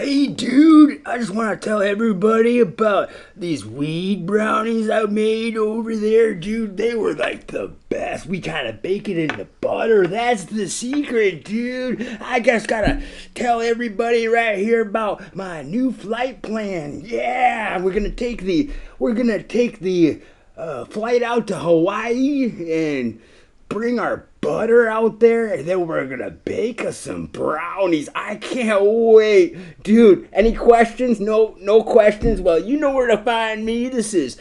Hey dude, I just want to tell everybody about these weed brownies I made over there, dude. They were like the best. We kind of bake it in the butter. That's the secret, dude. I just gotta tell everybody right here about my new flight plan. Yeah, we're gonna take the flight out to Hawaii and bring our butter out there, and then we're gonna bake us some brownies. I can't wait, dude. Any questions? No questions. Well, you know where to find me. This is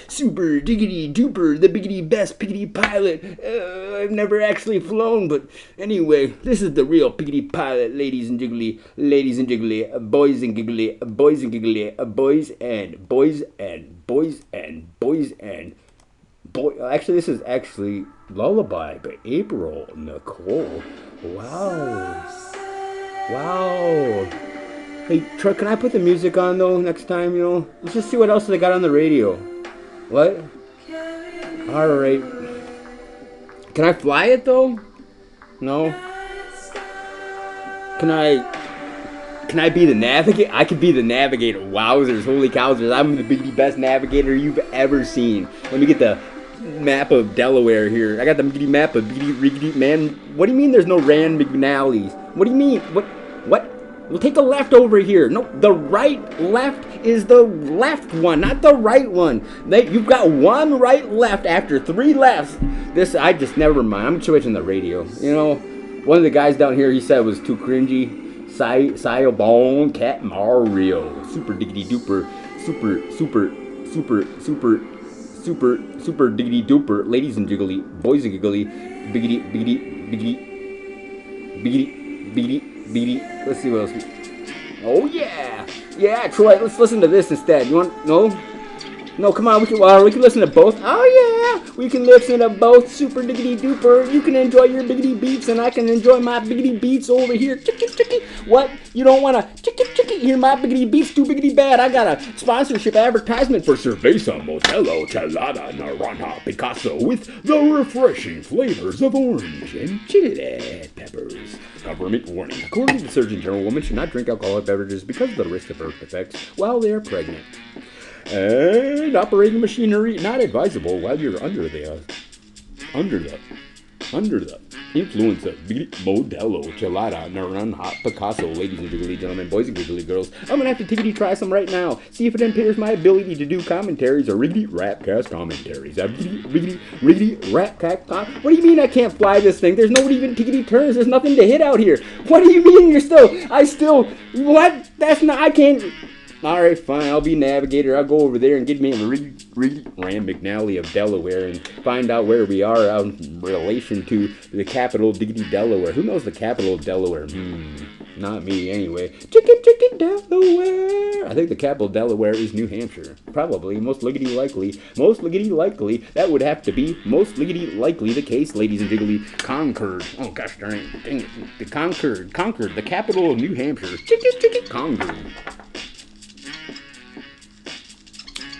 super diggity duper, the biggity best piggity pilot. I've never actually flown, but anyway, this is the real piggity pilot, ladies and jiggly, boys and giggly, boys and giggly, boys and boys and boys and boys and. Actually, this is actually Lullaby by April Nicole. Wow. Wow. Hey, Troy, can I put the music on, though, next time, Let's just see what else they got on the radio. What? Alright. Can I fly it, though? No? Can I be the navigator? I could be the navigator. Wowzers, holy cowzers. I'm the best navigator you've ever seen. Let me get the map of Delaware here. I got the map of Biggity man. What do you mean there's no Rand McNally's? What do you mean? What? We'll take the left over here. No, the left is the left one, not the right one. You've got one right left after three lefts. I just never mind. I'm switching the radio. One of the guys down here, he said it was too cringy. Bone Cat Mario. Super diggity duper. Super diggity duper, ladies and jiggly, boys and giggly, biggity. Let's see what else. Oh yeah, Troy. Let's listen to this instead. You want no? Come on, we can listen to both. Oh yeah, we can listen to both. Super diggity duper. You can enjoy your biggity beats, and I can enjoy my biggity beats over here. What? You don't wanna hear my biggity beats too biggity bad? I got a sponsorship advertisement for Cerveza Modelo Chelada Naranja Picasso with the refreshing flavors of orange and chili peppers. Government warning. According to the Surgeon General, women should not drink alcoholic beverages because of the risk of birth defects while they are pregnant. And operating machinery not advisable while you're under the influence of Modelo Chelada Naranja Picasso. Ladies and giggly gentlemen, boys and giggly girls, I'm gonna have to tickety try some right now. See if it impairs my ability to do commentaries or riggedy rapcast commentaries. Riggedy rapcast. What do you mean I can't fly this thing? There's no even tickety turns. There's nothing to hit out here. What do you mean what? I can't. Alright, fine, I'll be navigator. I'll go over there and get me a Rand McNally of Delaware and find out where we are in relation to the capital, Diggity, Delaware. Who knows the capital of Delaware? Not me, anyway. Chicken, Delaware. I think the capital of Delaware is New Hampshire. Probably, most liggity likely, that would have to be most liggity likely the case, ladies and jiggly. Concord. Oh, gosh darn it. Dang it. The Concord, the capital of New Hampshire. Concord.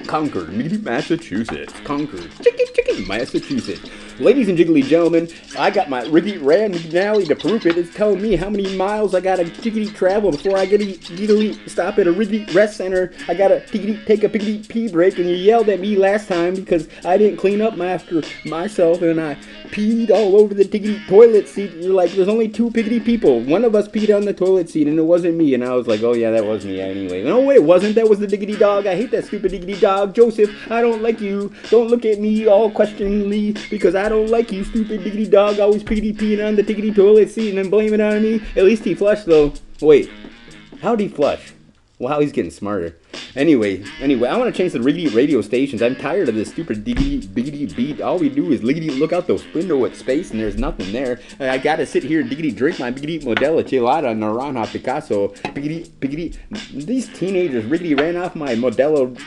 Concord, Massachusetts. Concord, Massachusetts. Ladies and jiggly gentlemen, I got my Riggedy Rand McNally to prove it. It's telling me how many miles I gotta jiggity travel before I giggity stop at a Riggedy rest center. I gotta take a piggity pee break, and you yelled at me last time because I didn't clean up after myself and I peed all over the tiggity toilet seat. You're like, there's only two piggity people. One of us peed on the toilet seat and it wasn't me. And I was like, oh yeah, that was me anyway. No, it wasn't. That was the diggity dog. I hate that stupid diggity dog. Joseph, I don't like you. Don't look at me all questioningly because I don't like you, stupid diggity dog. Always piggity peeing on the tiggity toilet seat and then blame it on me. At least he flushed though. Wait, how'd he flush? Wow, he's getting smarter. Anyway, I want to change the riggedy radio stations. I'm tired of this stupid diggity beat. All we do is liggity look out the window at space and there's nothing there. I gotta sit here and diggity drink my biggity Modelo Chelada Naranja Picasso. Biggity. These teenagers riggedy ran off my Modelo.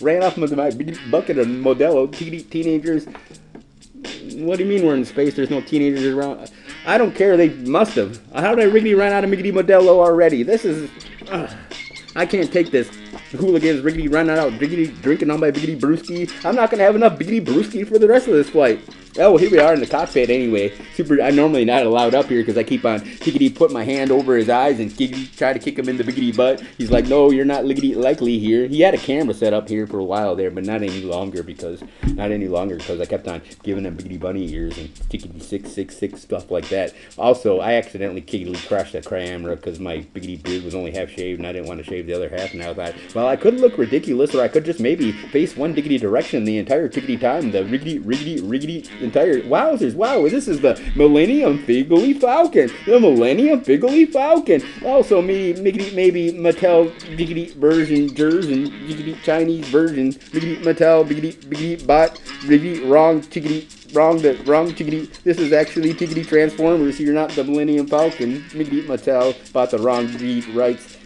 Ran off my big bucket of Modelo. Teenagers. What do you mean we're in space? There's no teenagers around. I don't care. They must have. How did I riggedy run out of Miggity Modelo already? This is. I can't take this. Hooligans riggedy running out, riggedy drinking on my biggity brewski. I'm not gonna have enough biggity brewski for the rest of this flight. Oh, here we are in the cockpit anyway. I'm normally not allowed up here because I keep on putting my hand over his eyes and try to kick him in the biggity butt. He's like, no, you're not likely here. He had a camera set up here for a while there, but not any longer because I kept on giving him biggity bunny ears and tickety 666 stuff like that. Also, I accidentally crashed that camera because my biggity beard was only half shaved and I didn't want to shave the other half. And I thought, well, I could look ridiculous, or I could just maybe face one diggity direction the entire tickety time. The riggedy entire wowzers! Wow, this is the Millennium Figgly Falcon. The Millennium Figgly Falcon. Also, maybe Mattel diggity version, Jersen diggity Chinese version, biggity Mattel biggity bot biggity wrong tiggity. This is actually tiggity Transformers. You're not the Millennium Falcon. Biggity Mattel bought the wrong rights.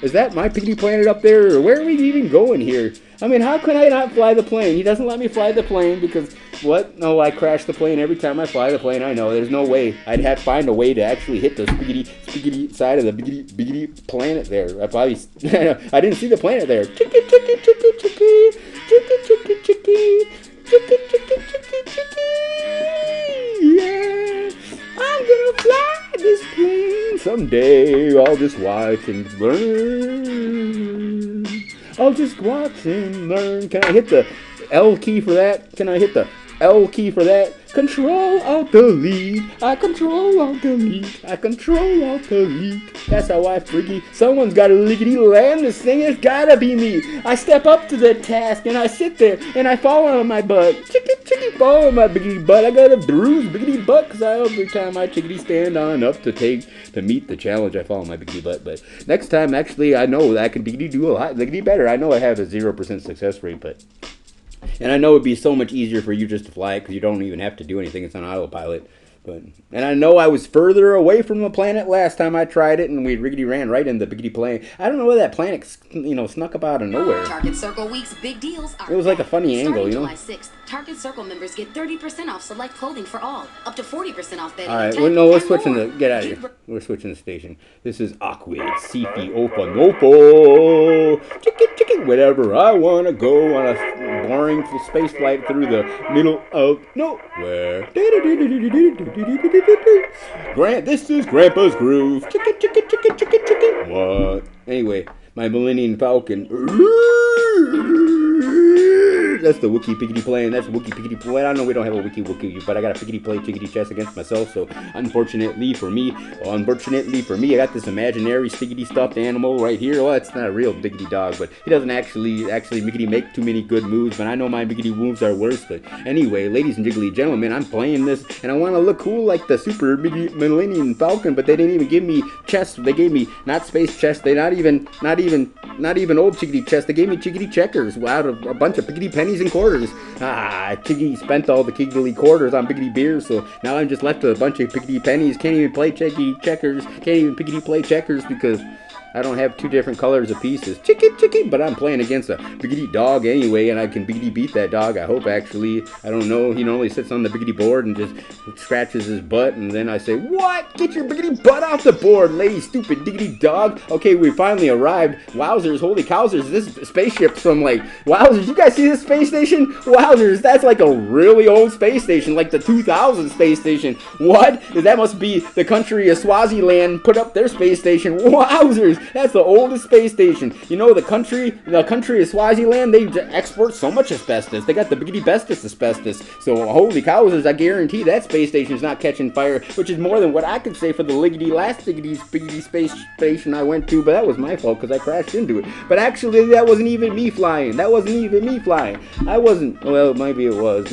Is that my Piggy Planet up there, or where are we even going here? I mean, how can I not fly the plane? He doesn't let me fly the plane because, what? No, I crash the plane every time I fly the plane. I know, there's no way. I'd have to find a way to actually hit the spiggity side of the biggity planet there. I didn't see the planet there. Chicky, yeah, I'm gonna fly this plane someday. I'll just watch and learn. I'll just watch and learn. Can I hit the L key for that? Control Alt Delete. I control Alt Delete. That's how I freaky. Someone's got to lickety land this thing. It's gotta be me. I step up to the task and I sit there and I fall on my butt. Chicky, fall on my biggity butt. I got a bruised biggity butt because every time I chickity stand on up to meet the challenge, I fall on my biggity butt. But next time, actually, I know that I can biggity do a lot biggity better. I know I have a 0% success rate, but. And I know it'd be so much easier for you just to fly it because you don't even have to do anything. It's on autopilot. And I know I was further away from the planet last time I tried it, and we riggedy ran right in the biggity plane. I don't know where that planet, snuck up out of nowhere. Target Circle Week's big deals are it was like a funny angle, July 6th, Target Circle members get 30% off select clothing for all, up to 40% off bedding. All right, well, no, we're switching get out of here. We're switching the station. This is Aquid, Sifi, Opa, Nopo, chicken, wherever I want to go on a boring space flight through the middle of nowhere. This is Grandpa's Groove. Chicken. What? Anyway, my Millennium Falcon. That's the Wookiee Piggity plane. That's Wookiee Piggity plane. I know we don't have a Wookiee, but I got a Piggity play chickity chest against myself. So unfortunately for me, I got this imaginary stiggity stuffed animal right here. Well, it's not a real biggity dog, but he doesn't actually biggity make too many good moves. But I know my biggity moves are worse. But anyway, ladies and jiggly gentlemen, I'm playing this, and I want to look cool like the Super Millennium Falcon. But they didn't even give me chest. They gave me not space chest. They not even old chickity chest. They gave me chickity checkers out of a bunch of piggity pennies and quarters. Chickity spent all the kiggly quarters on biggity beers, so now I'm just left with a bunch of piggity pennies. Can't even play checkers. Can't even piggity play checkers because I don't have two different colors of pieces. Chicky, but I'm playing against a biggity dog anyway, and I can biggity beat that dog, I hope, actually. I don't know. He normally sits on the biggity board and just scratches his butt, and then I say, what? Get your biggity butt off the board, lady stupid diggity dog. Okay, we finally arrived. Wowzers, holy cowzers, this spaceship's from wowzers, you guys see this space station? Wowzers, that's like a really old space station, like the 2000 space station. What? That must be the country of Swaziland put up their space station. Wowzers. That's the oldest space station. You know, the country of Swaziland, they export so much asbestos. They got the biggity bestest asbestos. So, holy cows, I guarantee that space station's not catching fire, which is more than what I could say for the last biggity space station I went to, but that was my fault because I crashed into it. But actually, that wasn't even me flying. I wasn't, well, maybe it was.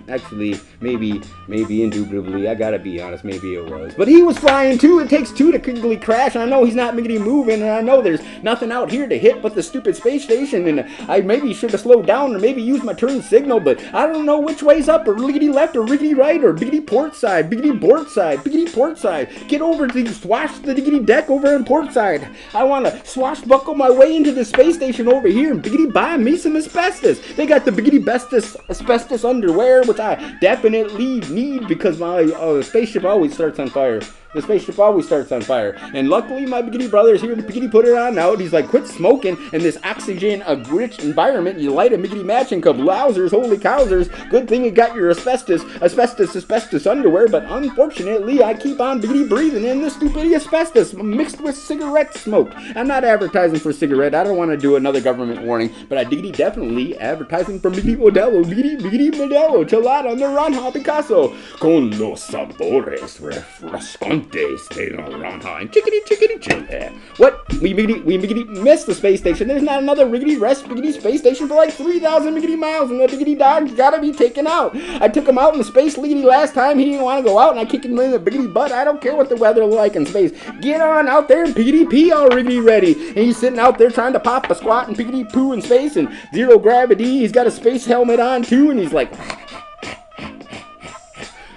Actually, maybe indubitably, I gotta be honest, maybe it was. But he was flying too. It takes two to quickly crash, and I know he's not biggity moving, and I know there's nothing out here to hit but the stupid space station, and I maybe should have slowed down or maybe used my turn signal, but I don't know which way's up, or riggedy left, or riggedy right, or biggity port side. Get over to swash the diggity deck over on port side. I want to swashbuckle my way into the space station over here and biggity buy me some asbestos. They got the biggity bestest asbestos underwear, which I definitely need because my spaceship always starts on fire. The spaceship always starts on fire. And luckily, my biggity brother's here to biggity put it on out. He's like, quit smoking in this oxygen-rich environment. You light a biggity match and kablousers, holy cowsers. Good thing you got your asbestos underwear, but unfortunately, I keep on biggity breathing in this stupid asbestos mixed with cigarette smoke. I'm not advertising for cigarette. I don't want to do another government warning, but I diggity definitely advertising for biggity biggity Modelo, chelada naranja Picasso, con los sabores refrescantes de naranja and chickity chile. What? We biggity missed the space station. There's not another biggity space station for like 3,000 biggity miles, and the biggity dog's gotta be taken out. I took him out in the space liggity last time. He didn't want to go out, and I kicked him in the biggity butt. I don't care what the weather like in space. Get on out there and biggity pee all riggedy ready. And he's sitting out there trying to pop a squat and biggity poo in space and zero gravity. He's got a space helmet on too, and he's like.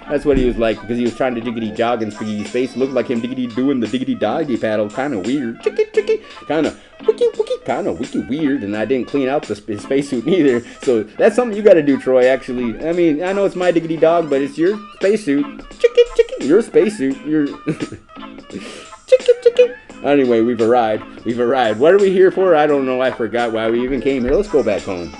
That's what he was like, because he was trying to diggity jog in Spaghetti's face. Looked like him diggity doing the diggity doggy paddle. Kind of weird. Chicky. Kind of wiki. Kind of wiki weird. And I didn't clean out his spacesuit neither. So that's something you got to do, Troy, actually. I mean, I know it's my diggity dog, but it's your spacesuit. Chicky. Your spacesuit. Your... Chicky. Anyway, we've arrived. What are we here for? I don't know. I forgot why we even came here. Let's go back home.